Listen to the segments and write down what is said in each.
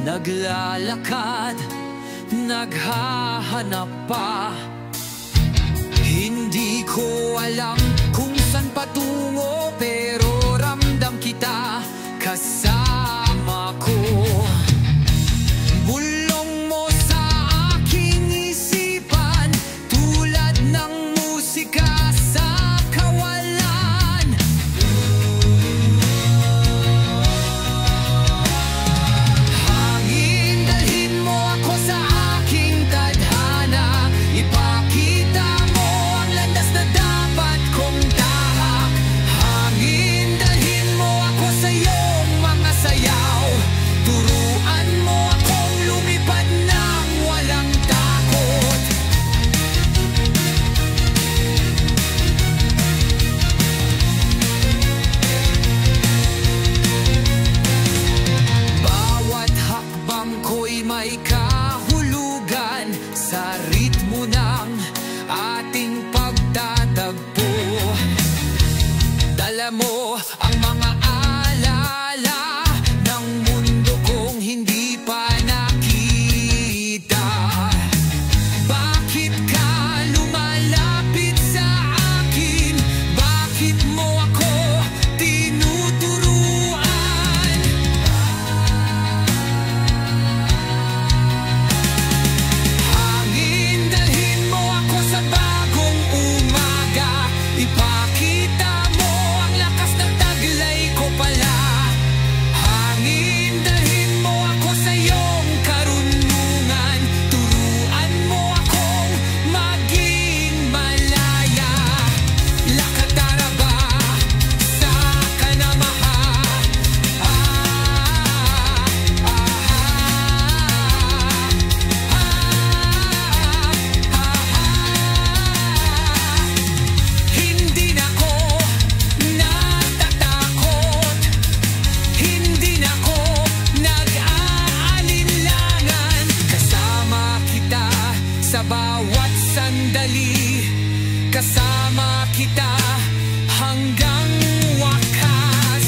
Naglalakad, naghahanap pa. Hindi ko alam kung saan patungo, pero ramdam kita kasama ko. Bulong mo sa aking isipan, tulad ng musika sa kawalan. Hangin, dalhin mo ako sa aking tadhana. Ipakita mo ang landas na dapat kong tahak. Hangin, dalhin mo ako sa iyong mga sayaw. Turuan mo akong lumipad ng walang takot. Bawat hakbang ko'y may kahulugan sa ritmo ng ating pagtatagpo. Dala mo ang mga alala ng mundo kong hindi pa nakita. Bakit ka lumalapit sa akin? Bakit mo ako tinuturuan? Hangin, dalhin mo ako sa bagong umaga. Ipakita mo ang lakas ng taglay ko pala. Hangin, dalhin mo ako sa iyong karunungan. Turuan mo akong maging malaya. Lakatara ba sa kanamaha? Hindi na ako natatakot. Hindi na ako nag-aalinlangan. Kasama kita sa bawat sandali. Kasama kita hanggang wakas.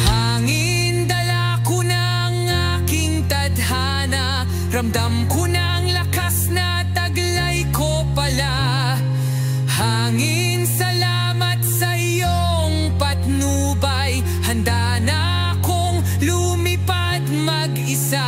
Hangin, dala ko ng aking tadhana. Ramdam ko na ang lakas na taglay ko pala. Hangin, salamat sa iyong patnubay. Handa na akong lumipad mag-isa.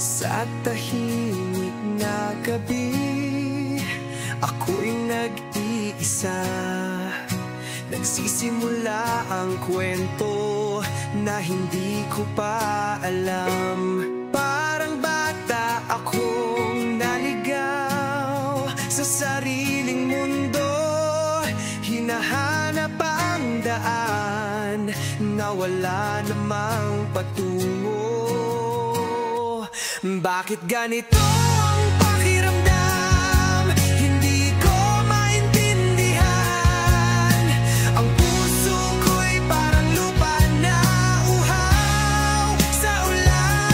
Sa tahimik na gabi, ako'y nag-iisa. Nagsisimula ang kwento na hindi ko pa alam. Parang bata akong naligaw sa sariling mundo. Hinahanap ang daan na wala namang patungo. Bakit ganito ang pakiramdam? Hindi ko maintindihan. Ang puso ko'y parang lupa na uhaw sa ulan.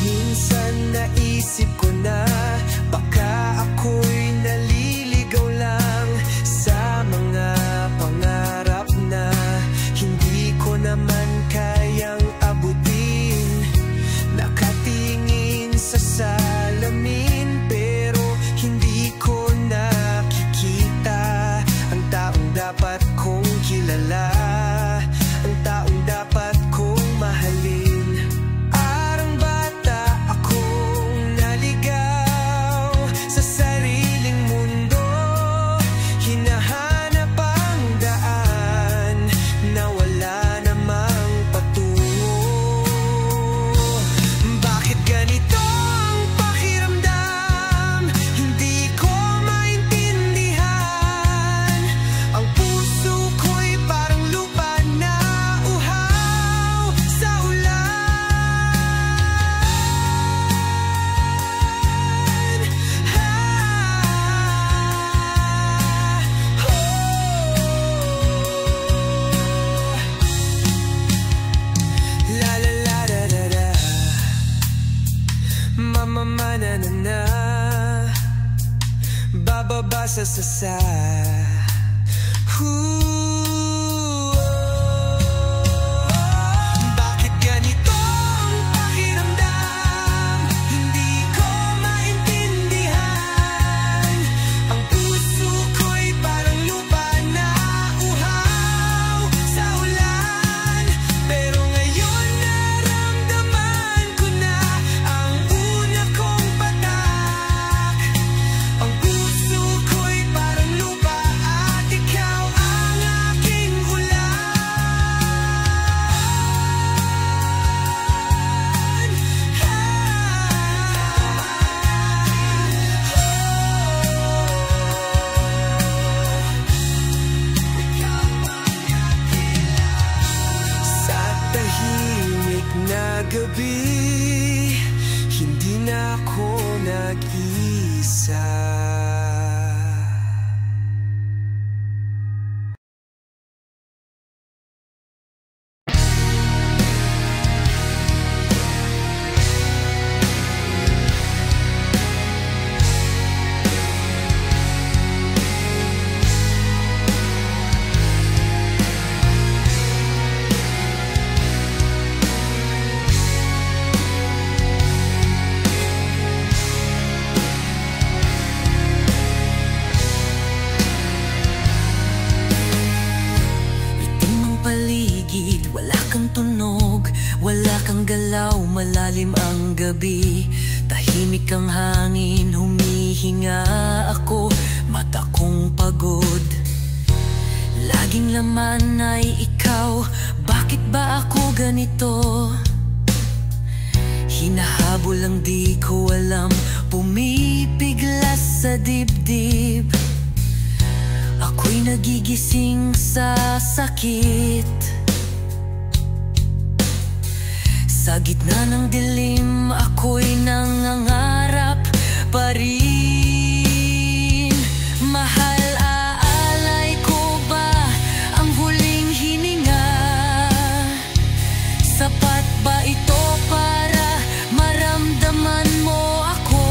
Minsan naisip ko na baka ako'y naliligaw lang sa mga pangarap na hindi ko naman kayang abutin. Nakatingin sa salamin pero hindi ko nakikita ang taong dapat kong kilala, ang taong dapat kong mahalin. Arang bata akong naligaw sa sarili Mamamanana, bababa sa sasa. Bakit ganito ang pakiramdam? Hindi ko maintindihan. Ang puso ko'y parang lupa na uhaw sa ulan. Pero ngayon naramdaman ko na ang una kong patak. Ang puso ko'y parang lupa at ikaw ang aking ulan. Sa tahimik na gabi, hindi na ako nag-isa. Wala kang tunog, wala kang galaw, malalim ang gabi. Tahimik ang hangin, humihinga ako, mata kong pagod. Laging laman ay ikaw, bakit ba ako ganito? Hinahabol ang di ko alam, pumipiglas sa dibdib. Ako'y nagigising sa sakit. Sa gitna ng dilim, ako'y nangangarap pa rin. Mahal, aalay ko ba ang huling hininga? Sapat ba ito para maramdaman mo ako?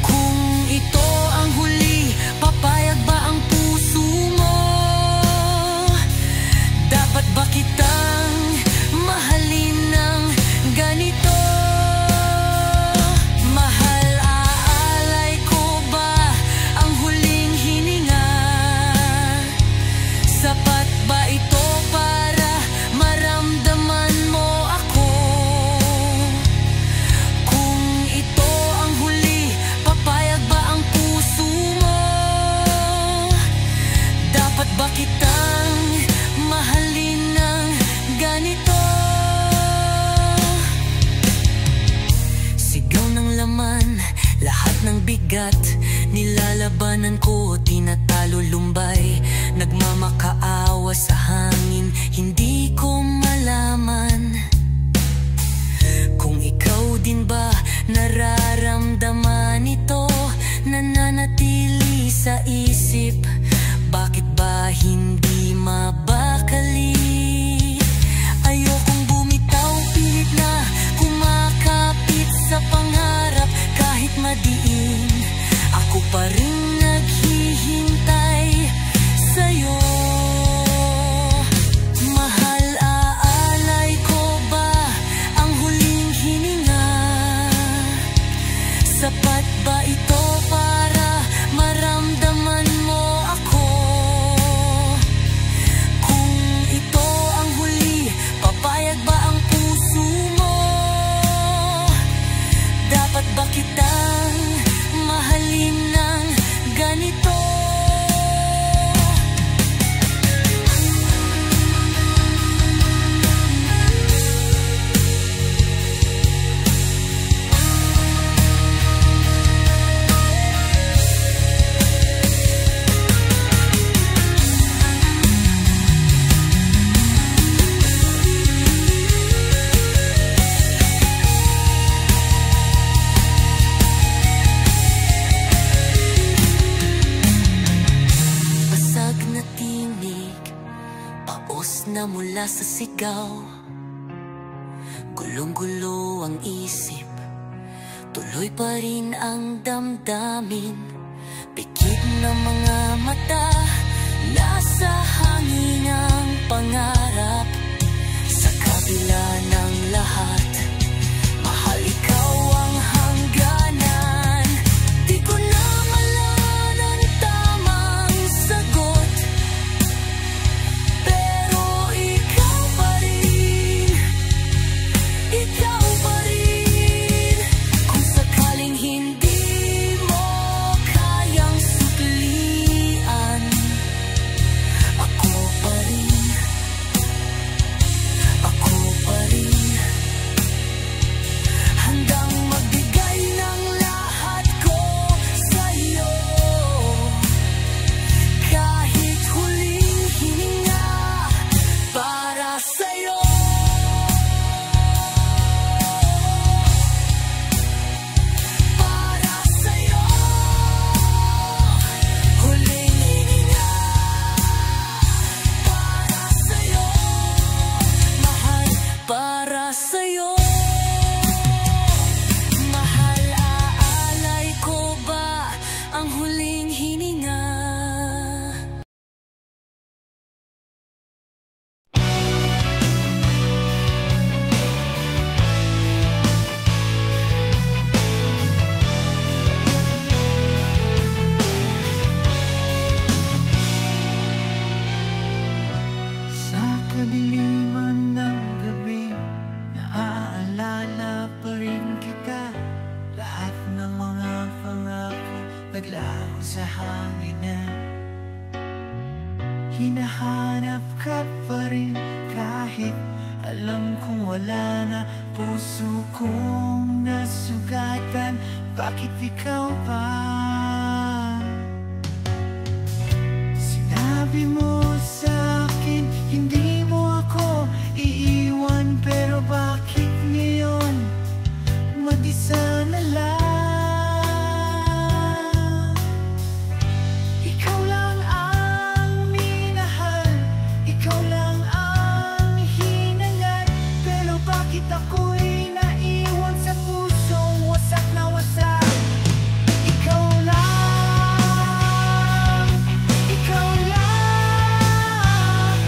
Kung ito ang huli, papayag ba ang puso mo? Dapat ba kitang mahalin ng ganito? Mahal, aalay ko ba ang huling hininga? Sapat ba ito para maramdaman mo ako? Kung ito ang huli, papayag ba ang puso mo? Dapat ba kitang mahalin ng ganito? Lahat ng bigat, nilalabanan ko, tinatalo lumbay. Nagmamakaawa sa hangin, hindi ko malaman kung ikaw din ba nararamdaman ito. Nananatili sa isip, bakit ba hindi mabakali? Ayokong bumitaw, pilit na kumakapit sa pangarap. Kahit madiin, ako pa rin naghihintay sa'yo. Mahal, aalay ko ba ang huling hininga? Sapat ba ito para maramdaman mo ako? Kung ito ang huli, papayag ba ang puso mo? Dapat ba kitang mahalin ng ganito? Na mula sa sigaw, Gulong-gulo ang isip, tuloy pa rin ang damdamin. Pikit na mga mata, nasa hangin ang pangarap. Sa kabila ng lahat, mahal, ikaw ang hangganan. Di ko na malan ang tamang sagot, pero ikaw pa rin, ikaw pa rin. Kung sakaling hindi mo kayang suklian, ako pa rin, ako pa rin. Handang magbigay ng lahat ko sa'yo, kahit huling hininga para sa'yo. Para sa'yo, huling hininga para sa'yo, mahal, para sa'yo. Mahal, aalay ko ba ang huling hininga? Sa kadiliman ng gabi, naaalala pa rin kita. Lahat ng mga pangako naglaho sa hanginan. Hinahanap ka pa rin kahit alam kong wala na. Puso kong nasugatan, bakit ikaw pa? Sinabi mo sa akin, hindi mo ako iiwan. Pero bakit ngayon, mag-isa na lang? Ikaw lang ang minahal, ikaw lang ang hinangat. Pero bakit ako'y naiwan sa pusong wasak na wasak? Ikaw lang, ikaw lang.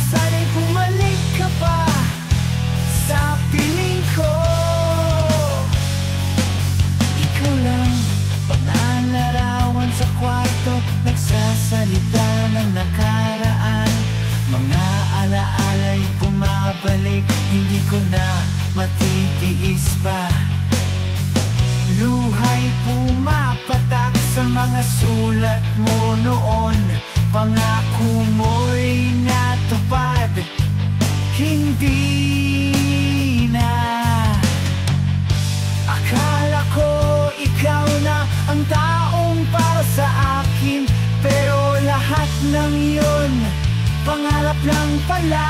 Sana'y bumalik ka pa sa piling ko. Ikaw lang, panalarawan sa kwarto, nagsasalita ng nakaraan. Mga alaala'y bumabalik, hindi ko na matitiis pa. Luha'y pumapatak sa mga sulat mo noon. Pangako mo'y natupad, hindi na. Akala ko ikaw na ang taong para sa akin, pero lahat ng yun, pangarap lang pala.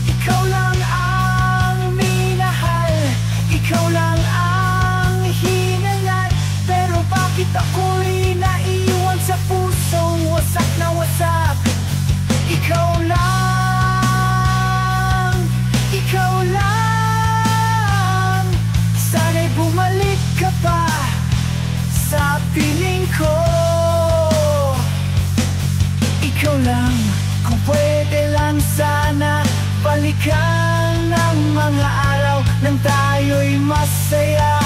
Ikaw lang ang minahal, ikaw lang ang hinangat. Pero bakit ako'y naiwan sa pusong wasak na wasak? Ikaw lang, ikaw lang. Sana'y bumalik ka pa sa piling ko. Ikaw lang, kung pwede lang sana, balikan ng mga araw nang tayo'y masaya.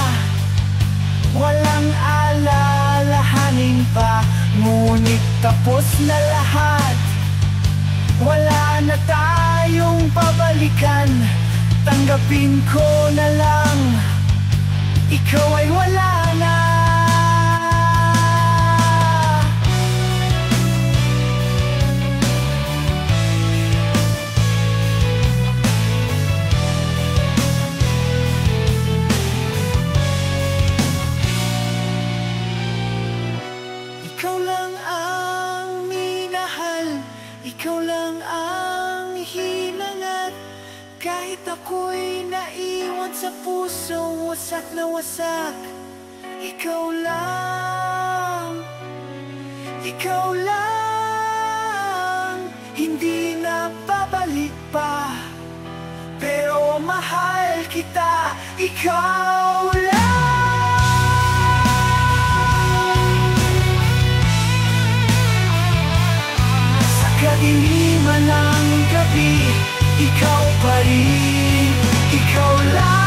Walang alalahanin pa, ngunit tapos na lahat. Wala na tayong pabalikan, tanggapin ko na lang, ikaw ay wala na. Ikaw lang ang minahal, ikaw lang ang hinangat. Kahit ako'y naiwan sa puso, wasak na wasak. Ikaw lang, ikaw lang, hindi na babalik. bumalik pa. Pero mahal kita, ikaw lang. Sa kadiliman ng gabi, ikaw pa rin, ikaw lang.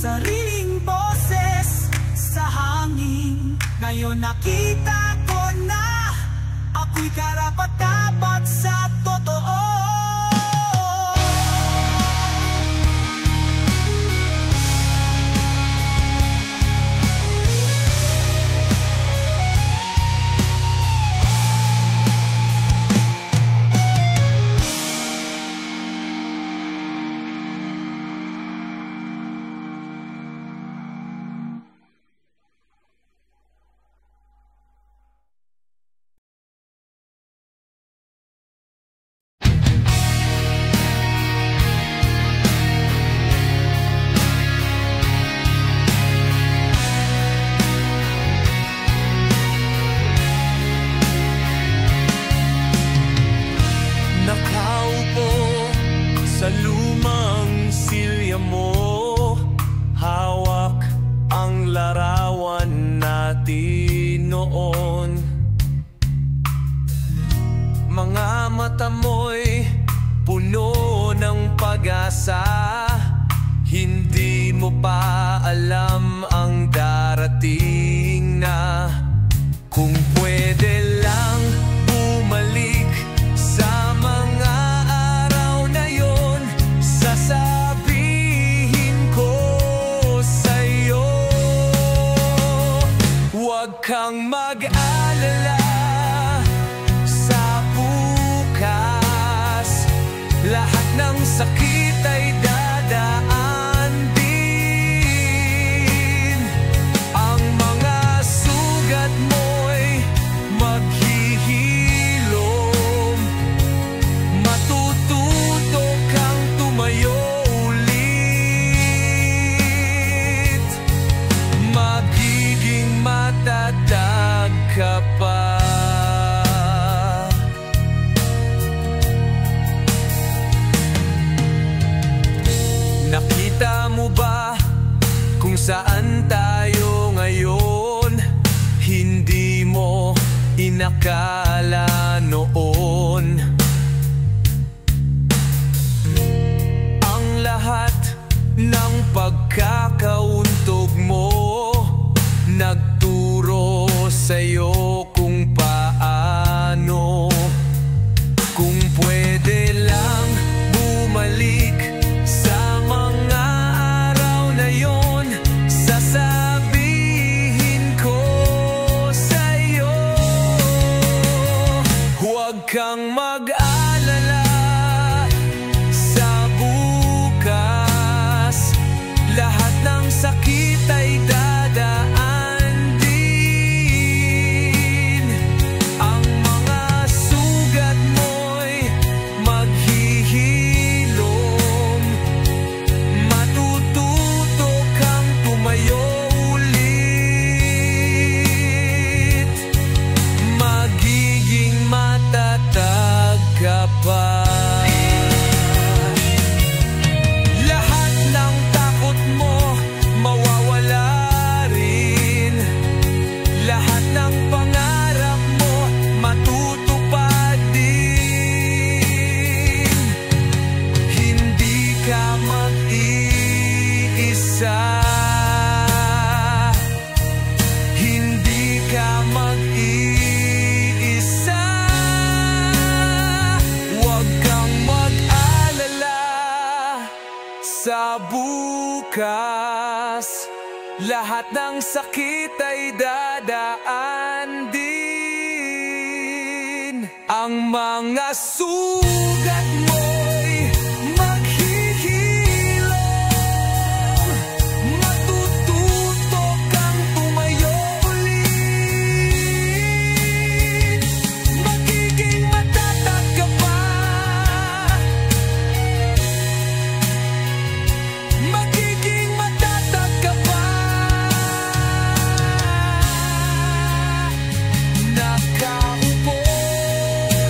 sariling boses sa hangin. Ngayon nakita ko na ako'y karapat-dapat sa totoo. Nakaupo sa lumang silya mo, hawak ang larawan natin noon. Mga mata mo'y puno ng pag-asa, hindi mo pa alam ang darating na. Kung pwede lang bumalik sa mga araw na yon, sasabihin ko sa'yo, huwag kang mag-alala sa bukas. Lahat ng sakit ay dadaan din. Ang mga sugat mo'y maghihilom. Matututo kang tumayo ulit. Magiging matatag ka pa. Nakita mo ba kung saan tayo ngayon? Hindi mo inakala noon. Ang lahat ng pagkakauntog mo nagturo sa'yo kung paano. Kung pwede lang bumalik sa mga araw na yon, sasabihin ko sa'yo, huwag kang mag-alala sa bukas. Lahat ng sakit ay dadaan din. Ang mga sugat mo'y maghihilom. Matututo kang tumayo ulit. Magiging matatag ka pa. Lahat ng takot mo mawawala rin. Lahat ng pangarap mo matutupad din. Hindi ka mag-iisa. Hindi ka mag-iisa. Huwag kang mag-alala sa bukas. Lahat ng sakit ay dadaan din. Ang mga sugat mo'y maghihilom. Matututo kang tumayo ulit. Magiging matatag ka pa. Magiging matatag ka pa. Nakaupo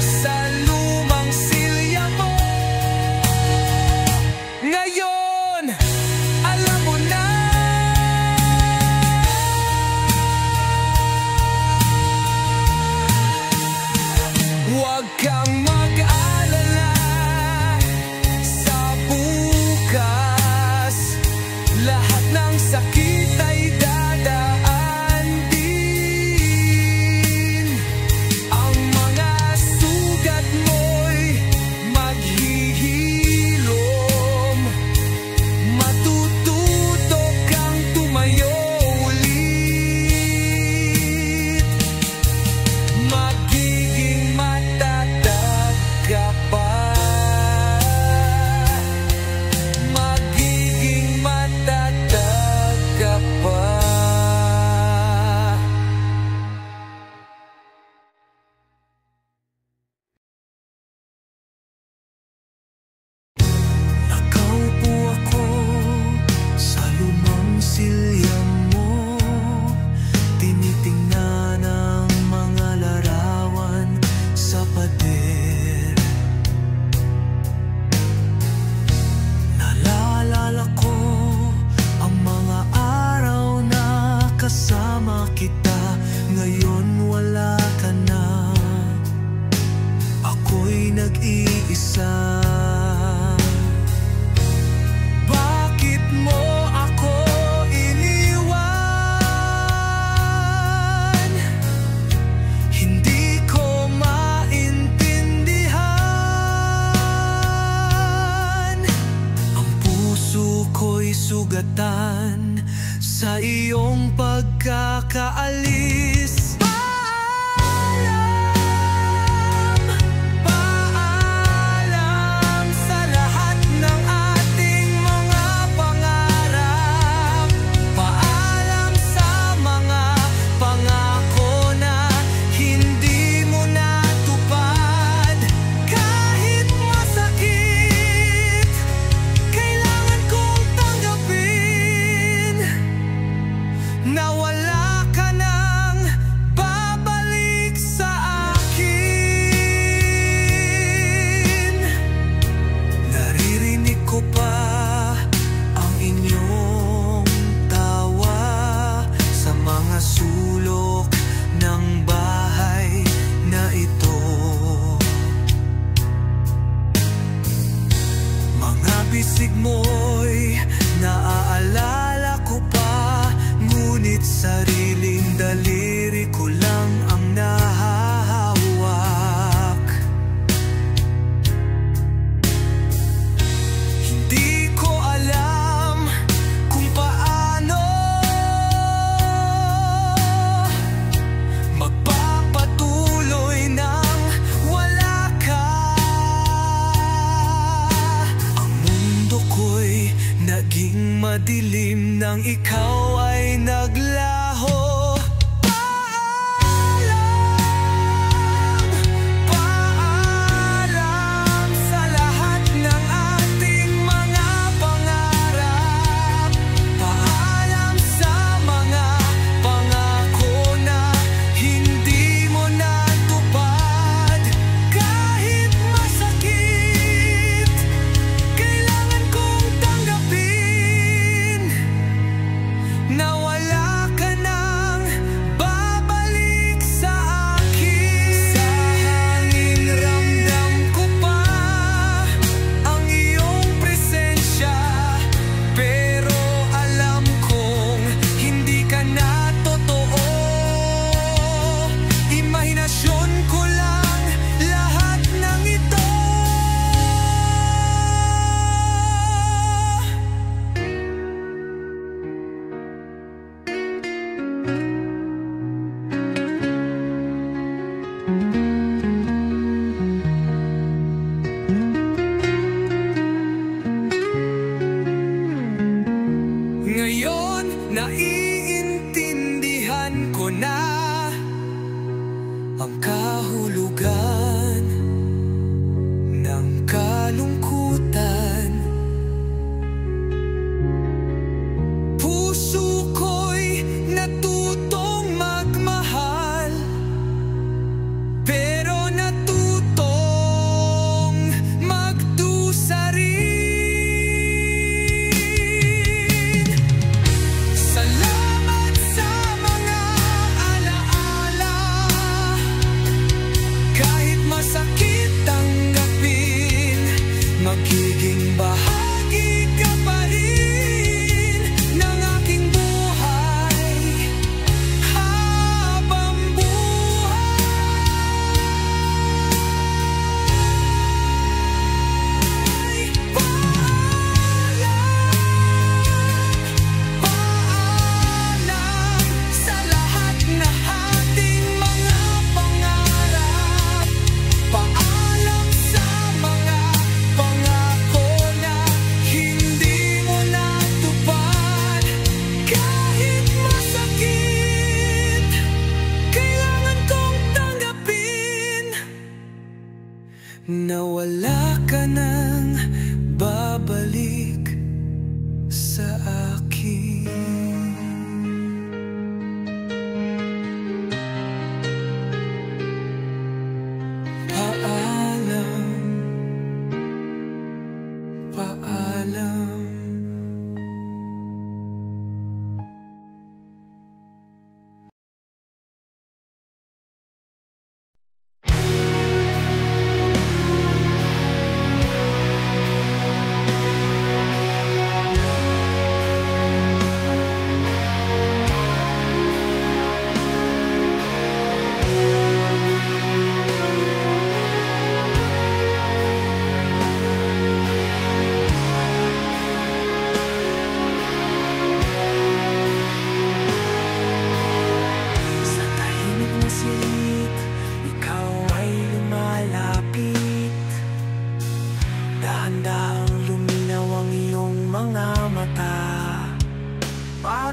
sa lumang silya mo, ngayon alam mo na. Huwag kang mag-alala sa bukas. Lahat ng ako'y sugatan sa iyong pagkakaalis. Paalam, paalam sa lahat ng ating mga pangarap. Paalam sa mga pangako na hindi mo natupad. Kahit masakit, kailangan kong tanggapin na wala ka nang babalik sa akin. Naririnig ko pa ang inyong tawa sa mga sulok ng bahay na ito. Mga bisig mo'y naaalala ko pa, ngunit sariling daliri ko lang ang nahahawak. Hindi ko alam kung paano magpapatuloy nang wala ka. Ang mundo ko'y naging madilim nang ikaw ay naglaho. Paalam, paalam sa lahat ng ating mga pangarap. Paalam sa mga pangako na hindi mo natupad. Kahit masakit, kailangan kong tanggapin na wala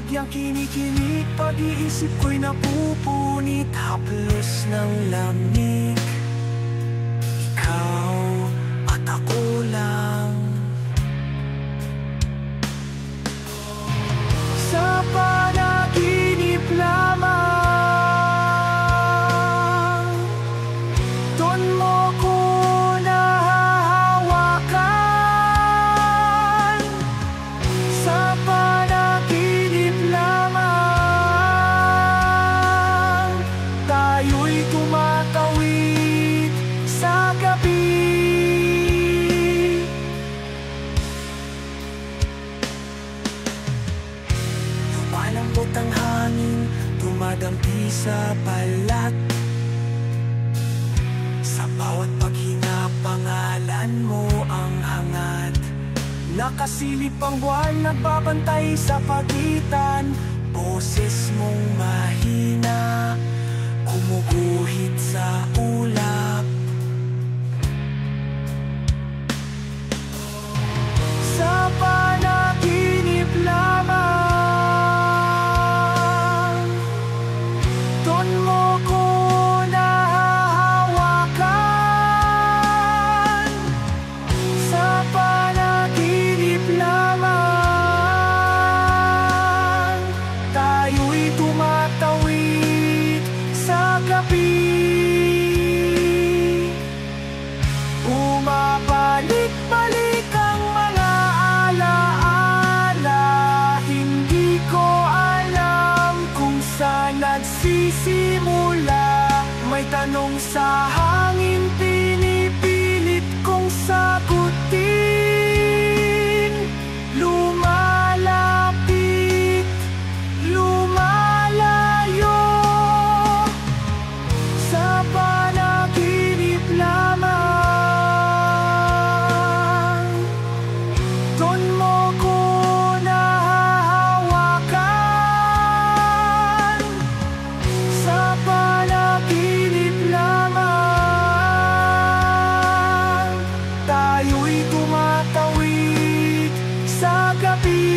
bahagyang kinikinig, pag-iisip ko'y napupunit, haplos ng lamig. Ikaw at ako lang. Sa panaginip lamang, doon mo ko nahahawakan. Sa panaginip lamang, tayo'y tumatawid sa gabi. Lumalambot ang hangin, dumadampi sa balat. Sa bawat paghinga, pangalan mo ang hangad. Nakasilip ang buwan, nagbabantay sa pagitan. Boses mong mahina, kumuguhit sa ulap. Sa panaginip lamang, doon mo ko nahahawakan. Sa panaginip lamang, tayo'y tumatawid sa gabi. Umabalik-balik ang mga alaala, hindi ko alam kung saan nagsisimula. May tanong sa hangin, pinipilit kong sagutin. Lumalapit, lumalayo. Sa panaginip lamang, doon mo ko nahahawakan. Sa panaginip lamang, tayo'y tumatawid sa gabi.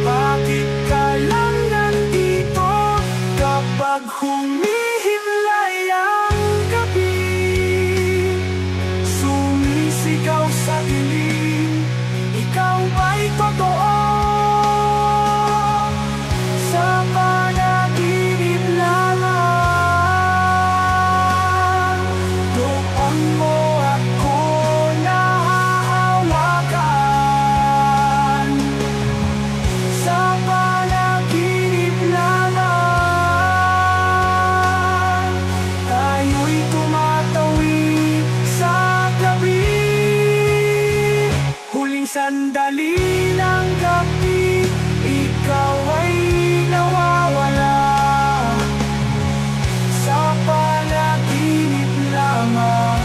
Bakit ka lang nandito kapag humihimlay ang gabi? Sumisigaw sa dilim, ikaw ba'y totoo? Sa panaginip lamang, doon mo ako nahahawakan. Sa panaginip lamang, tayo'y tumatawid sa gabi. Huling sandali ng gabi, ikaw ay nawawala. Sa panaginip lamang,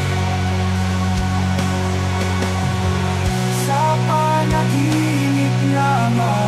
sa panaginip lamang.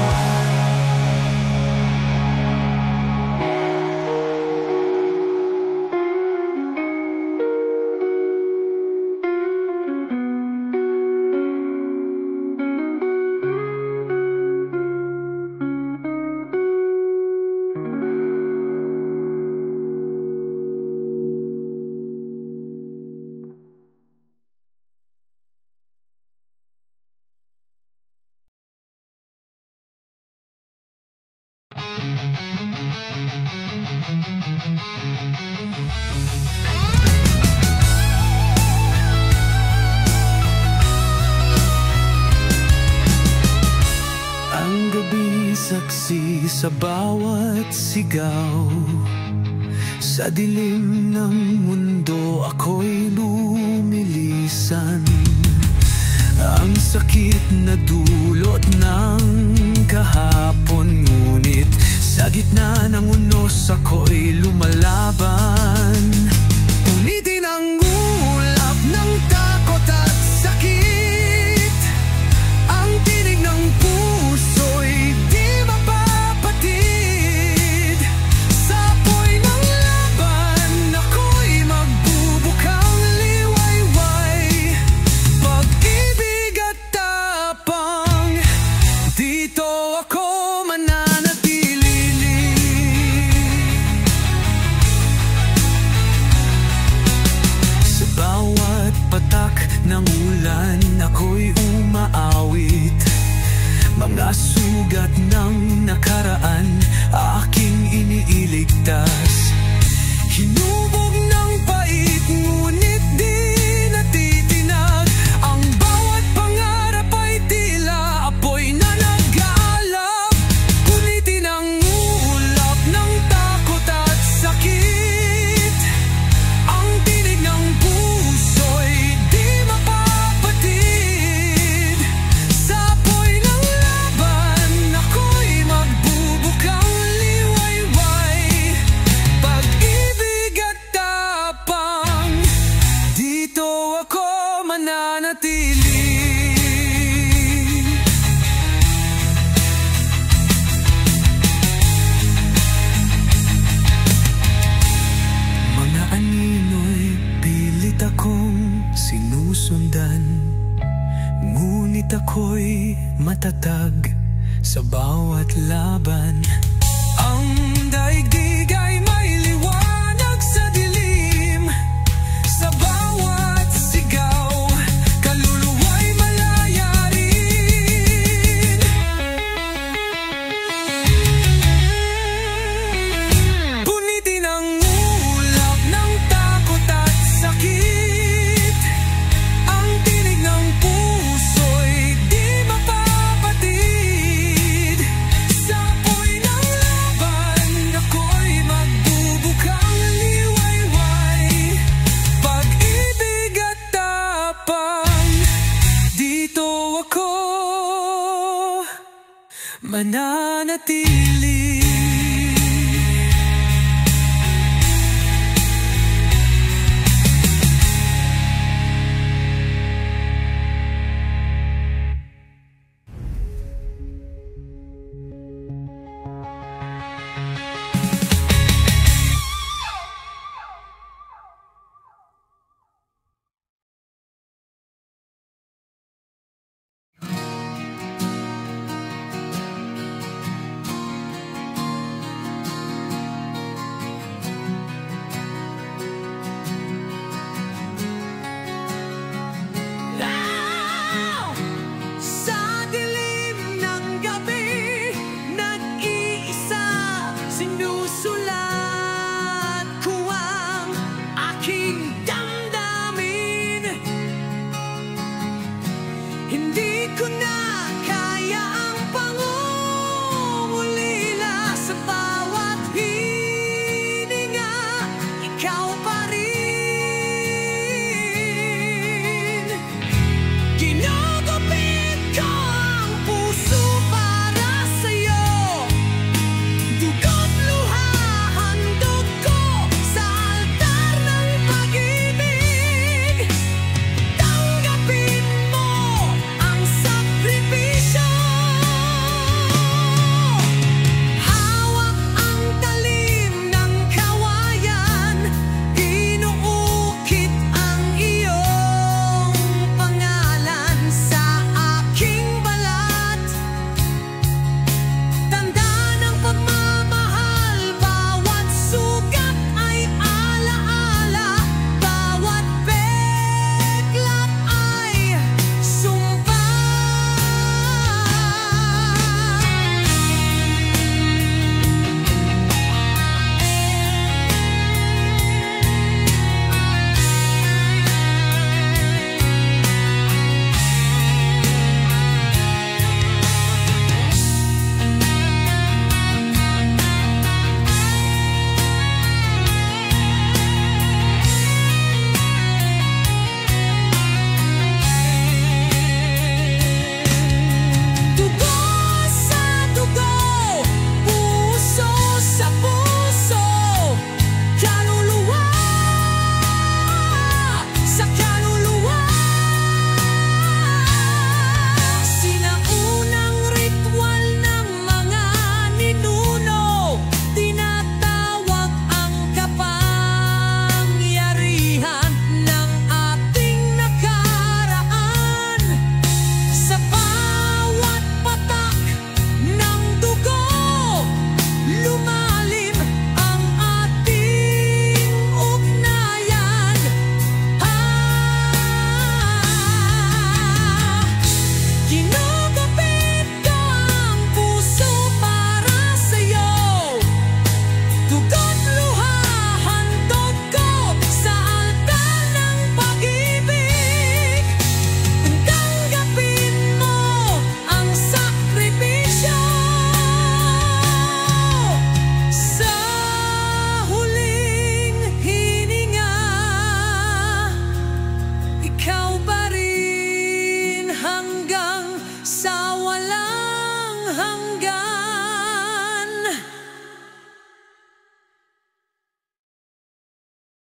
Ang gabi saksi sa bawat sigaw. Sa dilim ng mundo ako'y lumilisan. Ang sakit na dulot ng kahapon, ngunit Sa gitna ng unos ako'y lumalaban. Unitin ang ulap ng takot at sakit. Ang tinig ng puso'y di mapapatid. Sa apoy ng laban, ako'y magbubukang liwayway. Pag-ibig at tapang, dito ako mananatili. Sa bawat patak ng ulan, ako'y umaawit. Mga sugat ng nakaraan, aking iniiligtas. Hinubog ng pait, ngunit di natitinag. Ang bawat pangarap ay tila apoy na nag-aalap. Punitin ang ulap ng takot at sakit. Ang tinig ng puso'y di mapapatid. Sa apoy ng laban, ako'y magbubukang liwayway. Pag-ibig at tapang, dito ako mananatili. Mga anino'y pilit akong sinusundan, ngunit ako'y matatag sa bawat laban. Ang daigdig ay may liwanag sa dilim. Sa bawat sigaw, kaluluwa'y malaya rin. Punitin ang ulap ng takot at sakit. Ang tinig ng puso'y di mapapatid. Sa apoy ng laban, ako'y magbubukang liwayway. Pag-ibig at tapang, dito ako mananatili. Sa dilim ng gabi, nag-iisa sinusulat